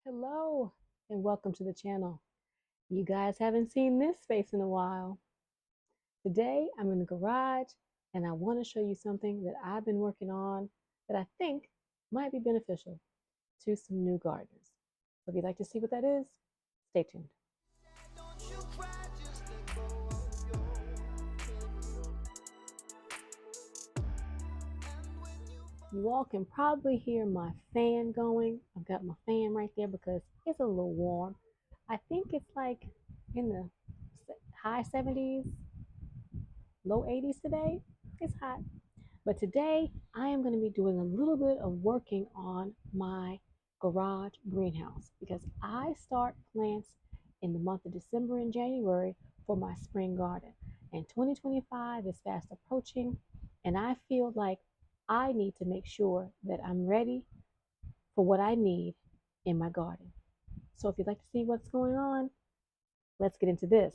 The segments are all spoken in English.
Hello and welcome to the channel. You guys haven't seen this face in a while. Today I'm in the garage and I want to show you something that I've been working on that I think might be beneficial to some new gardeners. So if you'd like to see what that is, stay tuned. You all can probably hear my fan going. I've got my fan right there because it's a little warm. I think it's like in the high 70s, low 80s today. It's hot. But today I am going to be doing a little bit of working on my garage greenhouse because I start plants in the month of December and January for my spring garden. And 2025 is fast approaching, and I feel like I need to make sure that I'm ready for what I need in my garden. So if you'd like to see what's going on, let's get into this.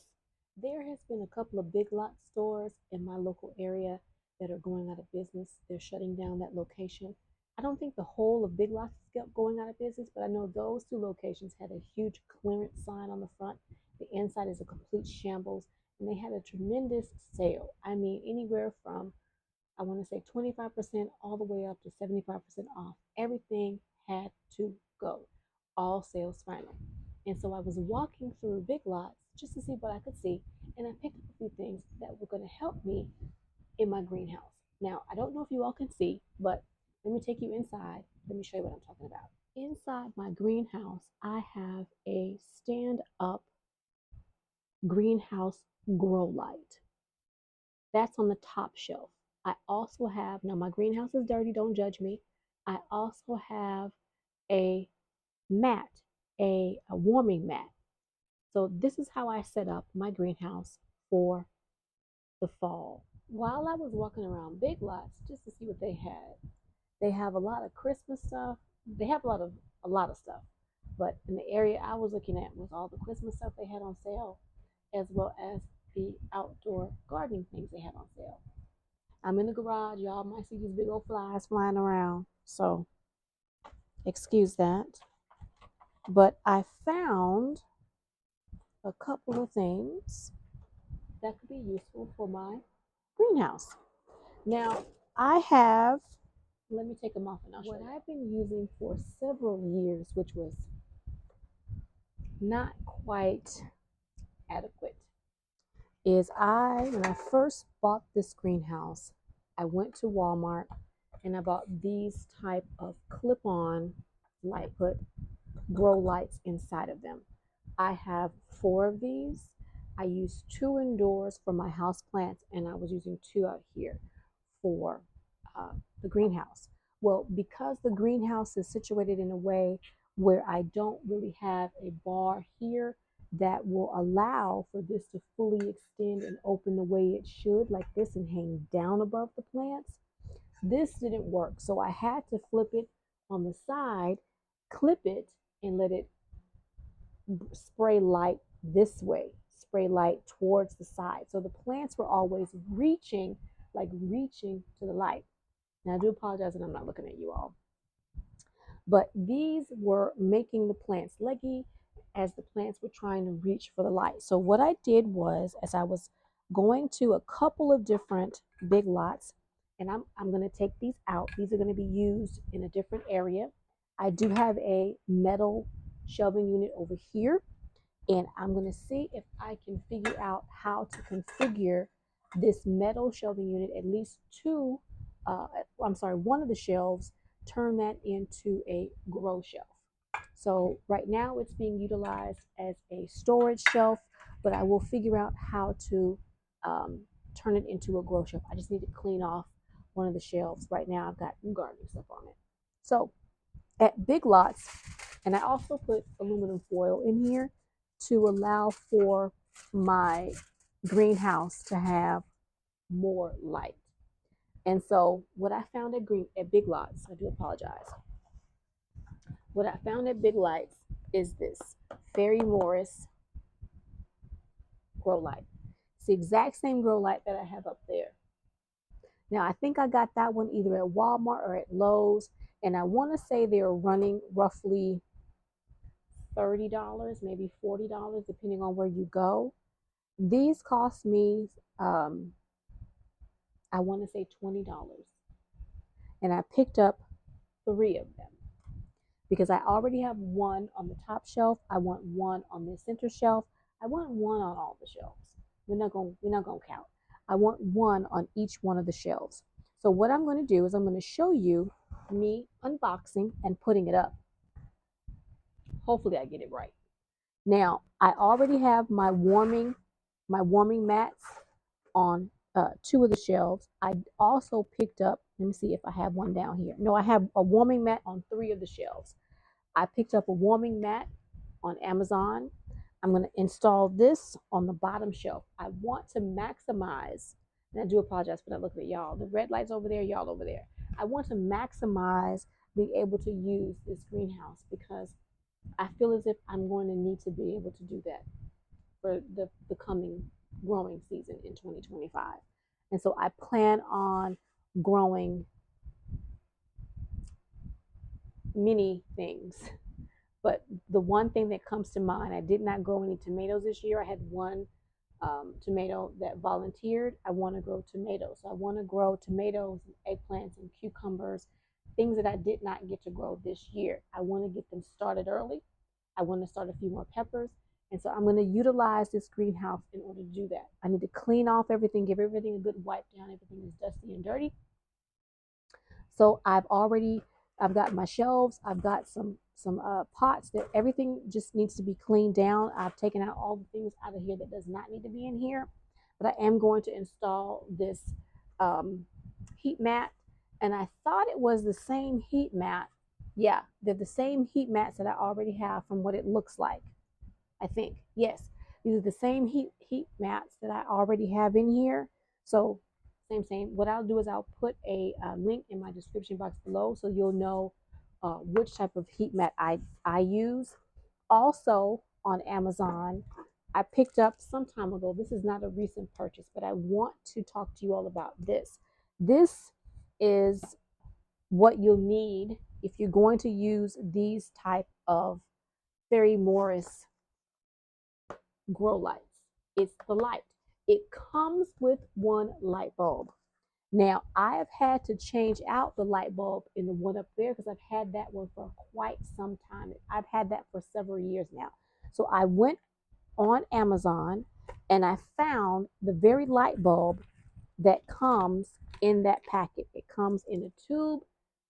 There has been a couple of big lot stores in my local area that are going out of business. They're shutting down that location. I don't think the whole of Big Lots is going out of business, but I know those two locations had a huge clearance sign on the front. The inside is a complete shambles, and they had a tremendous sale. I mean, anywhere from, I want to say 25% all the way up to 75% off. Everything had to go. All sales final. And so I was walking through Big Lots just to see what I could see, and I picked up a few things that were going to help me in my greenhouse. Now, I don't know if you all can see, but let me take you inside. Let me show you what I'm talking about. Inside my greenhouse, I have a stand-up greenhouse grow light. That's on the top shelf. I also have, now my greenhouse is dirty, don't judge me. I also have a mat, a warming mat. So this is how I set up my greenhouse for the fall. While I was walking around Big Lots just to see what they have a lot of Christmas stuff. They have a lot of stuff. But in the area I was looking at was all the Christmas stuff they had on sale, as well as the outdoor gardening things they had on sale. I'm in the garage. Y'all might see these big old flies flying around. So excuse that. But I found a couple of things that could be useful for my greenhouse. Now, I have, let me take them off and I'll show you. What I've been using for several years, which was not quite adequate, is when I first bought this greenhouse, I went to Walmart and I bought these type of clip-on light, put grow lights inside of them. I have 4 of these. I use 2 indoors for my house plants, and I was using 2 out here for the greenhouse. Well, because the greenhouse is situated in a way where I don't really have a bar here that will allow for this to fully extend and open the way it should, like this, and hang down above the plants, this didn't work. So I had to flip it on the side, clip it, and let it spray light this way, spray light towards the side. So the plants were always reaching to the light. Now I do apologize that I'm not looking at you all. But these were making the plants leggy as the plants were trying to reach for the light. So what I did was, as I was going to a couple of different Big Lots, and I'm going to take these out. These are going to be used in a different area. I do have a metal shelving unit over here, and I'm going to see if I can figure out how to configure this metal shelving unit, at least one of the shelves, turn that into a grow shelf. So right now it's being utilized as a storage shelf, but I will figure out how to turn it into a grow shelf. I just need to clean off one of the shelves. Right now I've got gardening stuff on it. So at Big Lots, and I also put aluminum foil in here to allow for my greenhouse to have more light. And so what I found at Big Lots, I do apologize. What I found at Big Lots is this Ferry grow light. It's the exact same grow light that I have up there. Now I think I got that one either at Walmart or at Lowe's, and I want to say they're running roughly $30, maybe $40, depending on where you go. These cost me, I want to say $20. And I picked up three of them because I already have one on the top shelf. I want one on the center shelf. I want one on all the shelves. We're not gonna count. I want one on each one of the shelves. So what I'm going to do is I'm going to show you me unboxing and putting it up. Hopefully I get it right. Now I already have my warming mats on two of the shelves. I also picked up, let me see if I have one down here. No, I have a warming mat on three of the shelves. I picked up a warming mat on Amazon. I'm going to install this on the bottom shelf. I want to maximize, and I do apologize for not looking at y'all. The red light's over there, y'all over there. I want to maximize being able to use this greenhouse because I feel as if I'm going to need to be able to do that for the coming growing season in 2025. And so I plan on growing many things. But the one thing that comes to mind, I did not grow any tomatoes this year. I had one tomato that volunteered. I want to grow tomatoes. So I want to grow tomatoes, and eggplants, and cucumbers, things that I did not get to grow this year. I want to get them started early. I want to start a few more peppers. And so I'm going to utilize this greenhouse in order to do that. I need to clean off everything, give everything a good wipe down. Everything is dusty and dirty. So I've got my shelves. I've got some pots that everything just needs to be cleaned down. I've taken out all the things out of here that does not need to be in here. But I am going to install this heat mat. And I thought it was the same heat mat. Yeah, they're the same heat mats that I already have from what it looks like. I think. Yes. These are the same heat mats that I already have in here. So same. What I'll do is I'll put a link in my description box below so you'll know which type of heat mat I use. Also on Amazon, I picked up some time ago. This is not a recent purchase, but I want to talk to you all about this. This is what you'll need if you're going to use these type of Ferry Morris grow lights. It's the light. It comes with one light bulb. Now, I have had to change out the light bulb in the one up there because I've had that one for quite some time. I've had that for several years now. So I went on Amazon and I found the very light bulb that comes in that packet. It comes in a tube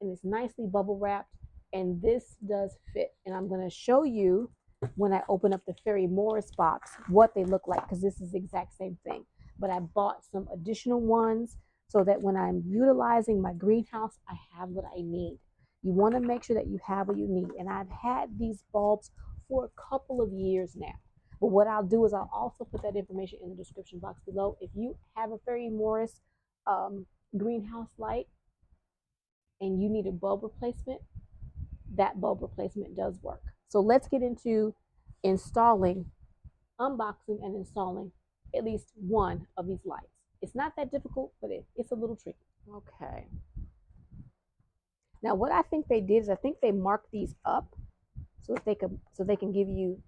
and it's nicely bubble wrapped, and this does fit. And I'm going to show you when I open up the Ferry Morris box what they look like, because this is the exact same thing. But I bought some additional ones so that when I'm utilizing my greenhouse, I have what I need. You want to make sure that you have what you need. And I've had these bulbs for a couple of years now. But what I'll do is I'll also put that information in the description box below. If you have a Ferry Morris greenhouse light and you need a bulb replacement, that bulb replacement does work. So let's get into unboxing and installing at least one of these lights. It's not that difficult, but it's a little tricky. Okay. Now what I think they did is I think they marked these up so they can give you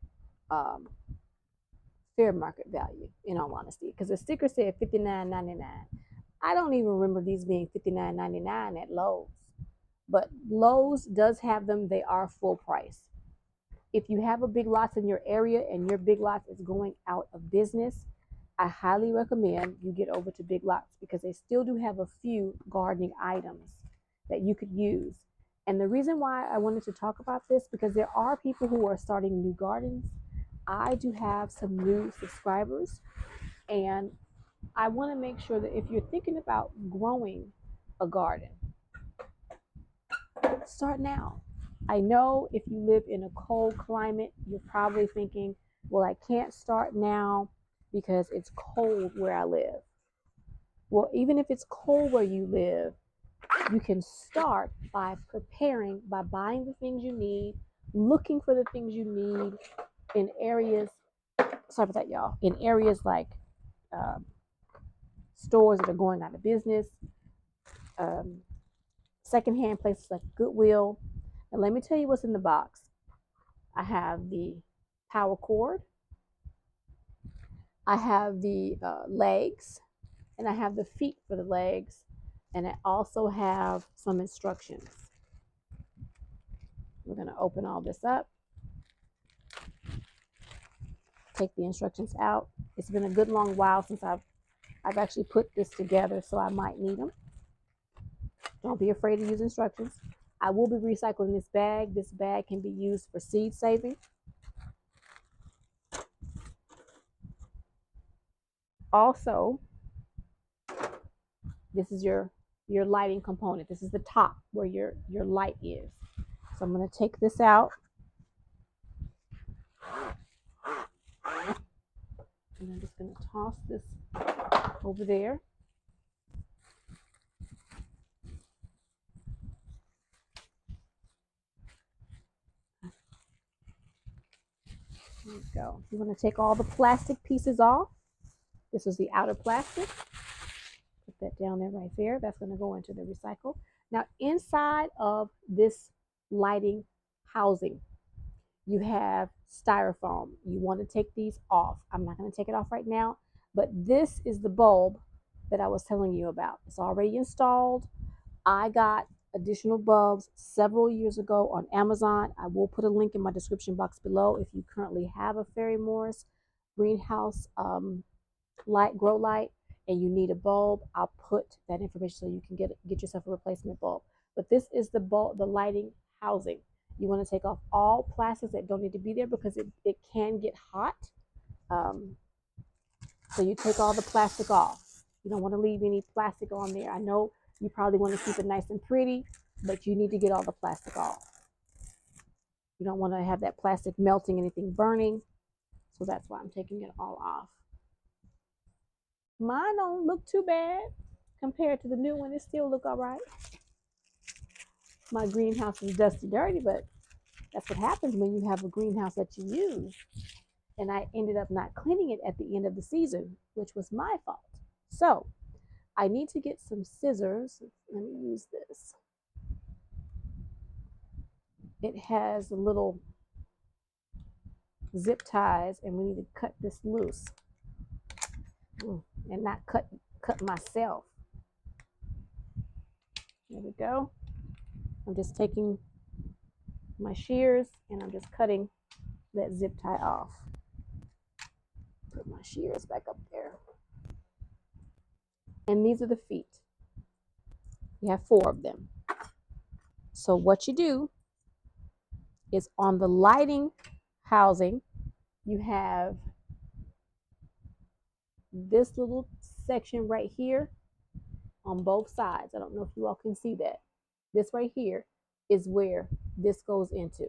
fair market value, in all honesty, because the sticker said $59.99. I don't even remember these being $59.99 at Lowe's, but Lowe's does have them. They are full price. If you have a Big Lots in your area and your Big Lots is going out of business, I highly recommend you get over to Big Lots because they still do have a few gardening items that you could use. And the reason why I wanted to talk about this, because there are people who are starting new gardens. I do have some new subscribers, and I want to make sure that if you're thinking about growing a garden, start now. I know if you live in a cold climate, you're probably thinking, well, I can't start now because it's cold where I live. Well, even if it's cold where you live, you can start by preparing, by buying the things you need, looking for the things you need in areas, sorry about that, y'all, in areas like stores that are going out of business, secondhand places like Goodwill. And let me tell you what's in the box. I have the power cord, I have the legs, and I have the feet for the legs, and I also have some instructions. We're going to open all this up, take the instructions out. It's been a good long while since I've actually put this together, so I might need them. Don't be afraid to use instructions. I will be recycling this bag. This bag can be used for seed saving. Also, this is your lighting component. This is the top where your light is. So I'm going to take this out. And I'm just going to toss this over there. There we go. You want to take all the plastic pieces off. This is the outer plastic. Put that down there right there. That's going to go into the recycle. Now, inside of this lighting housing, you have styrofoam. You want to take these off. I'm not going to take it off right now, but this is the bulb that I was telling you about. It's already installed. I got additional bulbs several years ago on Amazon. I will put a link in my description box below if you currently have a Ferry Morris greenhouse light, grow light, and you need a bulb. I'll put that information so you can get yourself a replacement bulb. But this is the bulb, the lighting housing. You want to take off all plastics that don't need to be there because it can get hot. So you take all the plastic off. You don't want to leave any plastic on there. I know you probably want to keep it nice and pretty, but you need to get all the plastic off. You don't want to have that plastic melting, anything burning. So that's why I'm taking it all off. Mine don't look too bad compared to the new one. It still look all right. My greenhouse is dusty dirty, but that's what happens when you have a greenhouse that you use. And I ended up not cleaning it at the end of the season, which was my fault. So I need to get some scissors. Let me use this. It has the little zip ties, and we need to cut this loose and not cut myself. There we go. I'm just taking my shears and I'm just cutting that zip tie off. Put my shears back up there. And these are the feet. You have 4 of them. So what you do is on the lighting housing, you have this little section right here on both sides. I don't know if you all can see that. This right here is where this goes into.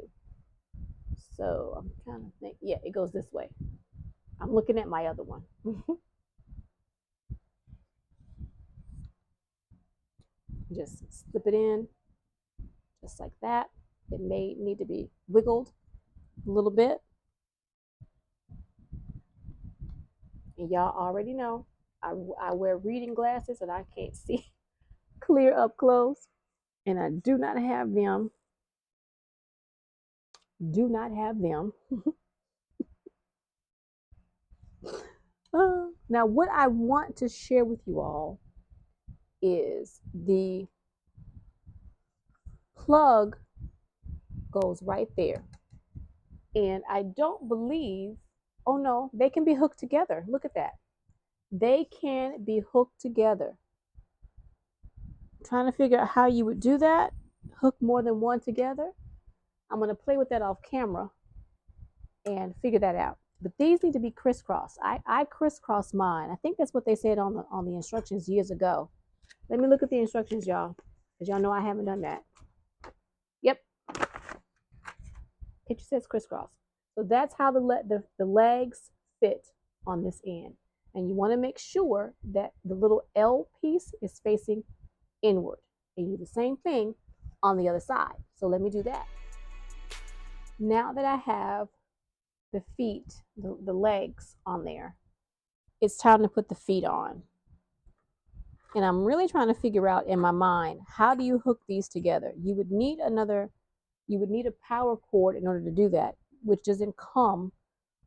So I'm trying to think. Yeah, it goes this way. I'm looking at my other one. Just slip it in just like that. It may need to be wiggled a little bit. And y'all already know I wear reading glasses and I can't see clear up close. And I do not have them. Do not have them. Now, what I want to share with you all is the plug goes right there. And I don't believe, oh no, they can be hooked together. Look at that. They can be hooked together. I'm trying to figure out how you would do that. Hook more than one together. I'm going to play with that off camera and figure that out. But these need to be crisscrossed. I crisscross mine. I think that's what they said on the instructions years ago. Let me look at the instructions, y'all, because y'all know I haven't done that. Yep. Picture says crisscross. So that's how the legs fit on this end. And you want to make sure that the little L piece is facing inward. And you do the same thing on the other side. So let me do that. Now that I have the feet, the legs on there, it's time to put the feet on. And I'm really trying to figure out in my mind, how do you hook these together? You would need a power cord in order to do that. which doesn't come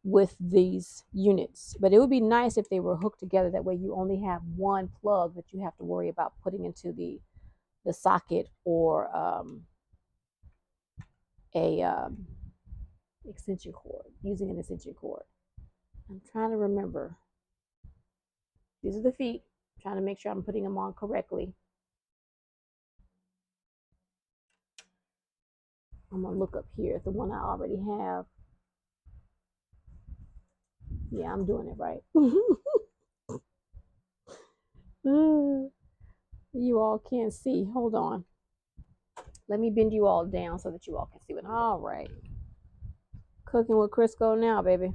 with these units. But it would be nice if they were hooked together. That way you only have one plug that you have to worry about putting into the socket or a extension cord, using an extension cord. I'm trying to remember. These are the feet. I'm trying to make sure I'm putting them on correctly. I'm gonna look up here at the one I already have. Yeah, I'm doing it right. You all can't see. Hold on. Let me bend you all down so that you all can see what. All right. Cooking with Crisco now, baby.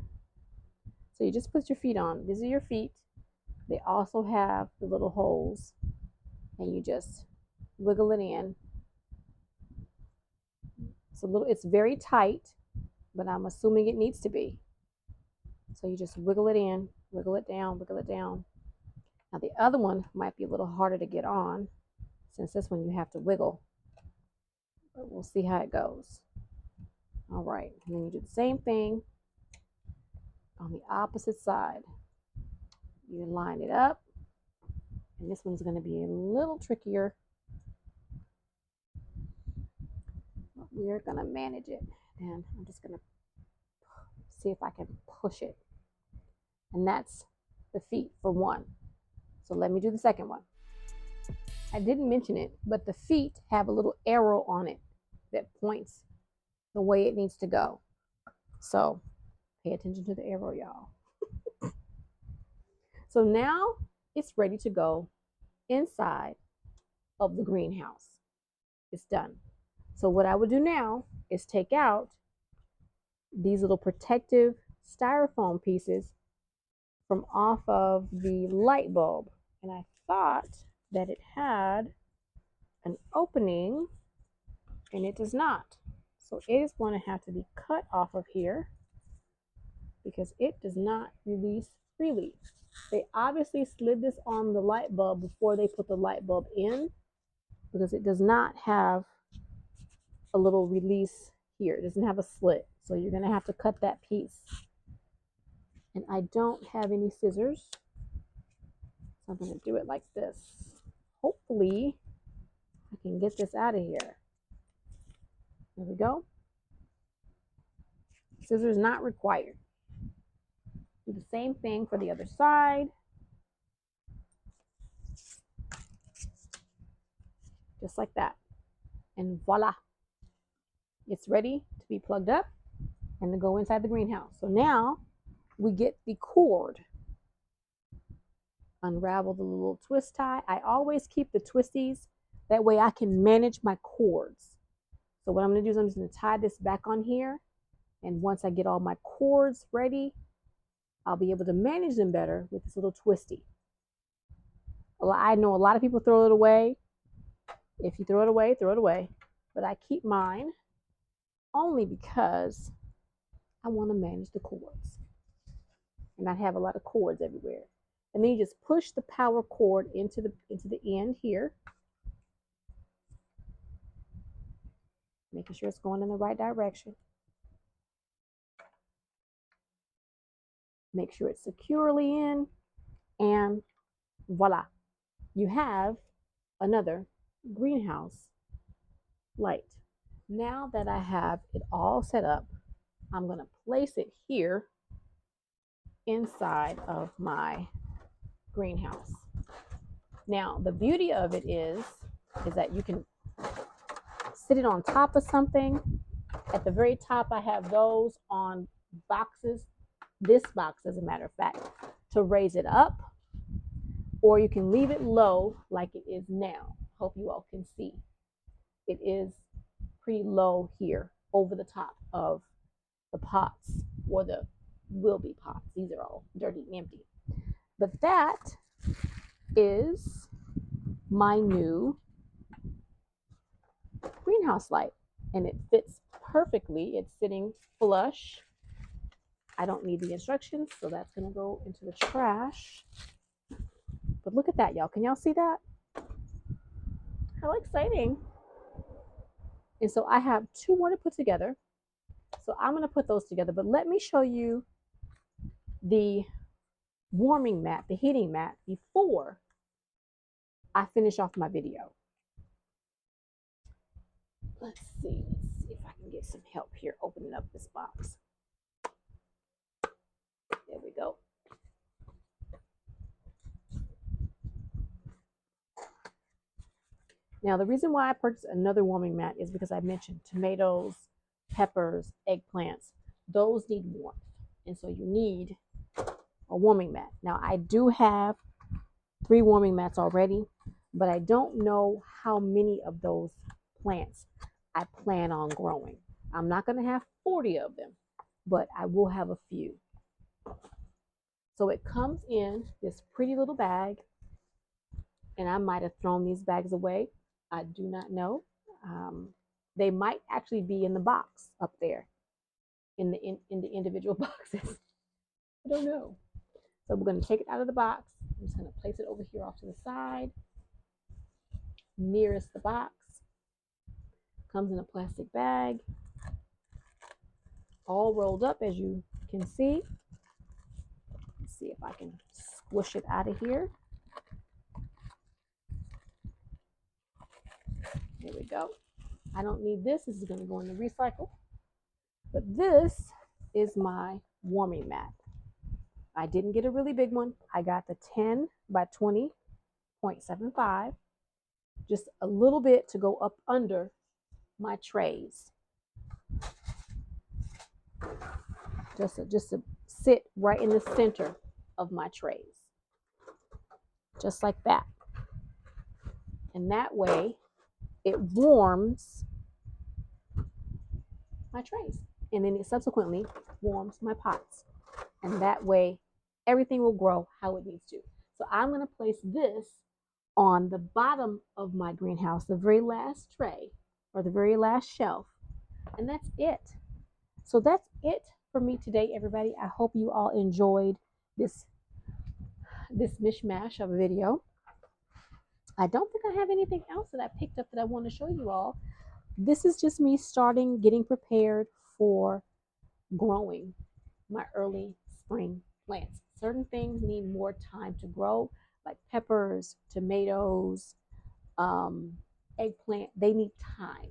So you just put your feet on. These are your feet. They also have the little holes, and you just wiggle it in. It's very tight, but I'm assuming it needs to be. So you just wiggle it in, wiggle it down, wiggle it down. Now the other one might be a little harder to get on, since this one you have to wiggle. But we'll see how it goes. All right, and then you do the same thing on the opposite side. You line it up, and this one's going to be a little trickier. But we're going to manage it, and I'm just going to see if I can push it. And that's the feet for one. So let me do the second one. I didn't mention it, but the feet have a little arrow on it that points the way it needs to go. So pay attention to the arrow, y'all. So now it's ready to go inside of the greenhouse. It's done. So what I would do now is take out these little protective styrofoam pieces from off of the light bulb. And I thought that it had an opening, and it does not. So it is going to have to be cut off of here because it does not release freely. They obviously slid this on the light bulb before they put the light bulb in, because it does not have a little release here. It doesn't have a slit. So you're going to have to cut that piece. And I don't have any scissors, so I'm going to do it like this. Hopefully I can get this out of here. There we go. Scissors not required. Do the same thing for the other side. Just like that. And voila. It's ready to be plugged up and to go inside the greenhouse. So now we get the cord. Unravel the little twist tie. I always keep the twisties. That way I can manage my cords. So what I'm going to do is I'm just going to tie this back on here. And once I get all my cords ready, I'll be able to manage them better with this little twisty. I know a lot of people throw it away. If you throw it away, throw it away. But I keep mine only because I want to manage the cords and not have a lot of cords everywhere. And then you just push the power cord into the end here, making sure it's going in the right direction. Make sure it's securely in, and voila, you have another greenhouse light. Now that I have it all set up, I'm going to place it here inside of my greenhouse. Now, the beauty of it is that you can sit it on top of something. At the very top, I have those on boxes. This box, as a matter of fact, to raise it up, or you can leave it low like it is now. Hope you all can see. It is pretty low here over the top of the pots, or the will be pots. These are all dirty and empty. But that is my new greenhouse light, and it fits perfectly. It's sitting flush. I don't need the instructions, so that's going to go into the trash. But look at that, y'all. Can y'all see that? How exciting. And so I have two more to put together. So I'm going to put those together, but let me show you the warming mat, the heating mat, before I finish off my video. Let's see if I can get some help here opening up this box. There we go. Now, the reason why I purchased another warming mat is because I mentioned tomatoes, peppers, eggplants. Those need warmth. And so you need a warming mat. Now, I do have 3 warming mats already, but I don't know how many of those plants I plan on growing. I'm not going to have 40 of them, but I will have a few. So it comes in this pretty little bag, and I might have thrown these bags away. I do not know. They might actually be in the box up there, in the individual boxes. I don't know. So we're going to take it out of the box. I'm just going to place it over here off to the side, nearest the box. Comes in a plastic bag, all rolled up, as you can see. Let's see if I can squish it out of here. There we go. I don't need this. This is going to go in the recycle. But this is my warming mat. I didn't get a really big one. I got the 10 by 20.75, just a little bit to go up under my trays. Just to sit right in the center of my trays. Just like that. And that way it warms my trays. And then it subsequently warms my pots. And that way everything will grow how it needs to. So I'm going to place this on the bottom of my greenhouse, the very last tray or the very last shelf. And that's it. So that's it for me today, everybody. I hope you all enjoyed this mishmash of a video. I don't think I have anything else that I picked up that I want to show you all. This is just me getting prepared for growing my early spring plants. Certain things need more time to grow, like peppers, tomatoes, eggplant. They need time.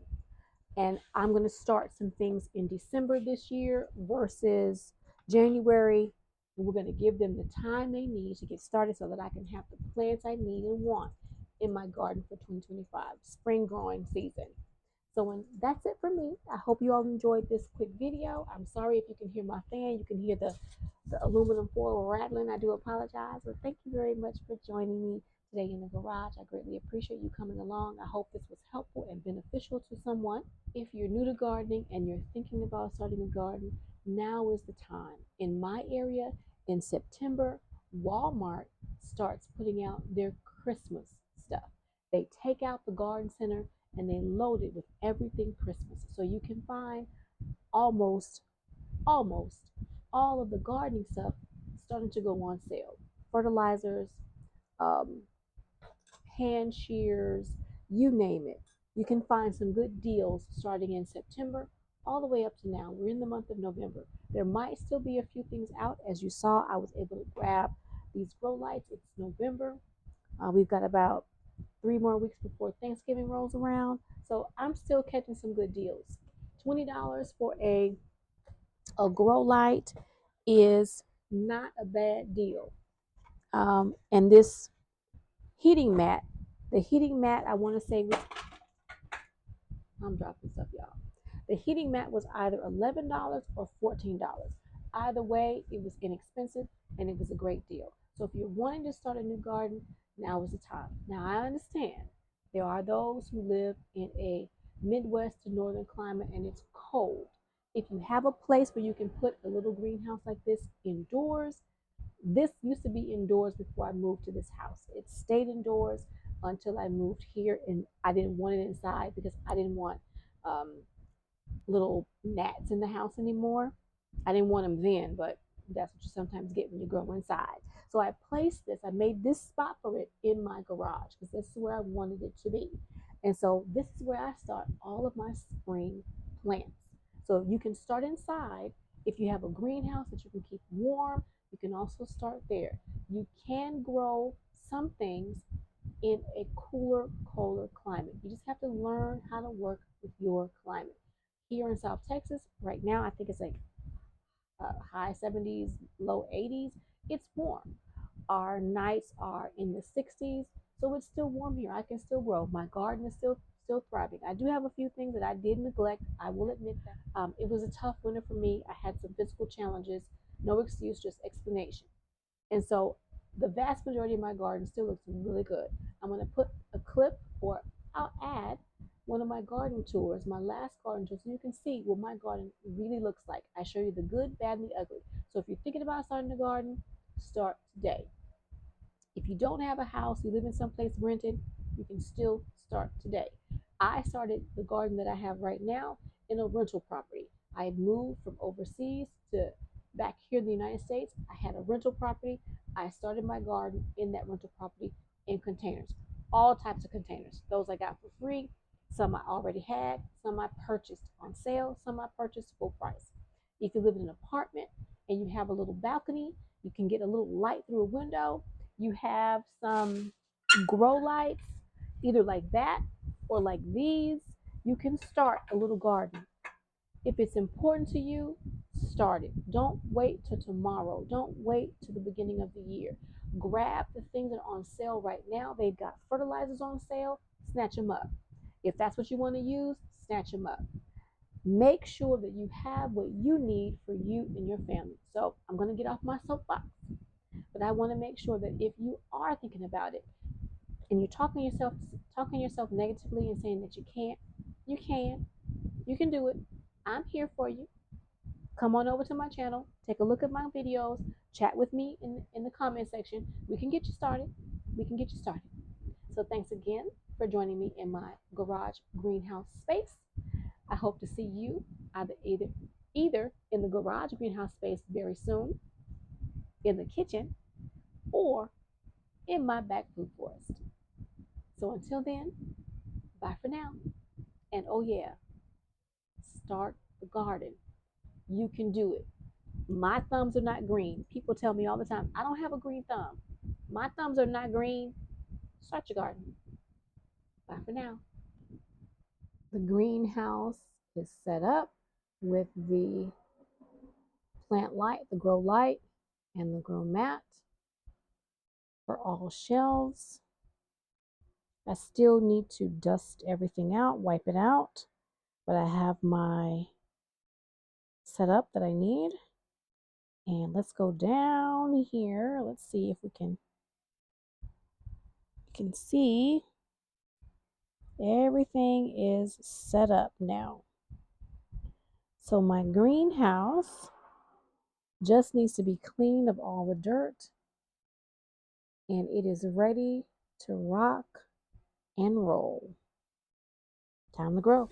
And I'm going to start some things in December this year versus January. And we're going to give them the time they need to get started so that I can have the plants I need and want in my garden for 2025, spring growing season. So that's it for me. I hope you all enjoyed this quick video. I'm sorry if you can hear my fan. You can hear the aluminum foil rattling. I do apologize. But thank you very much for joining me today in the garage. I greatly appreciate you coming along. I hope this was helpful and beneficial to someone. If you're new to gardening and you're thinking about starting a garden, now is the time. In my area, in September, Walmart starts putting out their Christmas stuff. They take out the garden center and they load it with everything Christmas. So you can find almost all of the gardening stuff starting to go on sale. Fertilizers, hand shears, you name it. You can find some good deals starting in September all the way up to now. We're in the month of November. There might still be a few things out. As you saw, I was able to grab these grow lights. It's November. We've got about 3 more weeks before Thanksgiving rolls around. So I'm still catching some good deals. $20 for a grow light is not a bad deal. And this heating mat, the heating mat, I want to say was, I'm dropping stuff, y'all. The heating mat was either $11 or $14. Either way, it was inexpensive and it was a great deal. So if you're wanting to start a new garden, now is the time. Now I understand there are those who live in a Midwest to northern climate and it's cold. If you have a place where you can put a little greenhouse like this indoors, this used to be indoors before I moved to this house. It stayed indoors until I moved here, and I didn't want it inside because I didn't want little gnats in the house anymore. I didn't want them then, but that's what you sometimes get when you grow inside. So I placed this, I made this spot for it in my garage because this is where I wanted it to be. And so this is where I start all of my spring plants. So you can start inside. If you have a greenhouse that you can keep warm, you can also start there. You can grow some things in a cooler, colder climate. You just have to learn how to work with your climate. Here in South Texas, right now, I think it's like high 70s, low 80s. It's warm. Our nights are in the 60s, so it's still warm here. I can still grow. My garden is still thriving. I do have a few things that I did neglect. I will admit that. It was a tough winter for me. I had some physical challenges. No excuse, just explanation. And so the vast majority of my garden still looks really good. I'm going to put a clip, or I'll add one of my garden tours, my last garden tour, so you can see what my garden really looks like. I show you the good, bad, and the ugly. So if you're thinking about starting a garden, start today. If you don't have a house, you live in some place rented, you can still start today. I started the garden that I have right now in a rental property. I had moved from overseas to back here in the United States. I had a rental property. I started my garden in that rental property in containers, all types of containers. Those I got for free, some I already had, some I purchased on sale, some I purchased full price. If you live in an apartment and you have a little balcony, you can get a little light through a window. You have some grow lights, either like that or like these. You can start a little garden. If it's important to you, start it. Don't wait till tomorrow. Don't wait till the beginning of the year. Grab the things that are on sale right now. They've got fertilizers on sale, snatch them up. If that's what you want to use, snatch them up. Make sure that you have what you need for you and your family. So I'm going to get off my soapbox, but I want to make sure that if you are thinking about it and you're talking yourself negatively and saying that you can't, you can. You can do it. I'm here for you. Come on over to my channel, take a look at my videos, chat with me in the comment section. We can get you started. We can get you started. So thanks again for joining me in my garage greenhouse space. I hope to see you either in the garage greenhouse space very soon, in the kitchen, or in my back food forest. So until then, bye for now. And oh yeah, start the garden. You can do it. My thumbs are not green. People tell me all the time, I don't have a green thumb. My thumbs are not green. Start your garden. Bye for now. The greenhouse is set up with the plant light, the grow light, and the grow mat for all shelves. I still need to dust everything out, wipe it out, but I have my setup that I need. And let's go down here. Let's see if we can see everything is set up now. So my greenhouse just needs to be cleaned of all the dirt, and it is ready to rock and roll. Time to grow.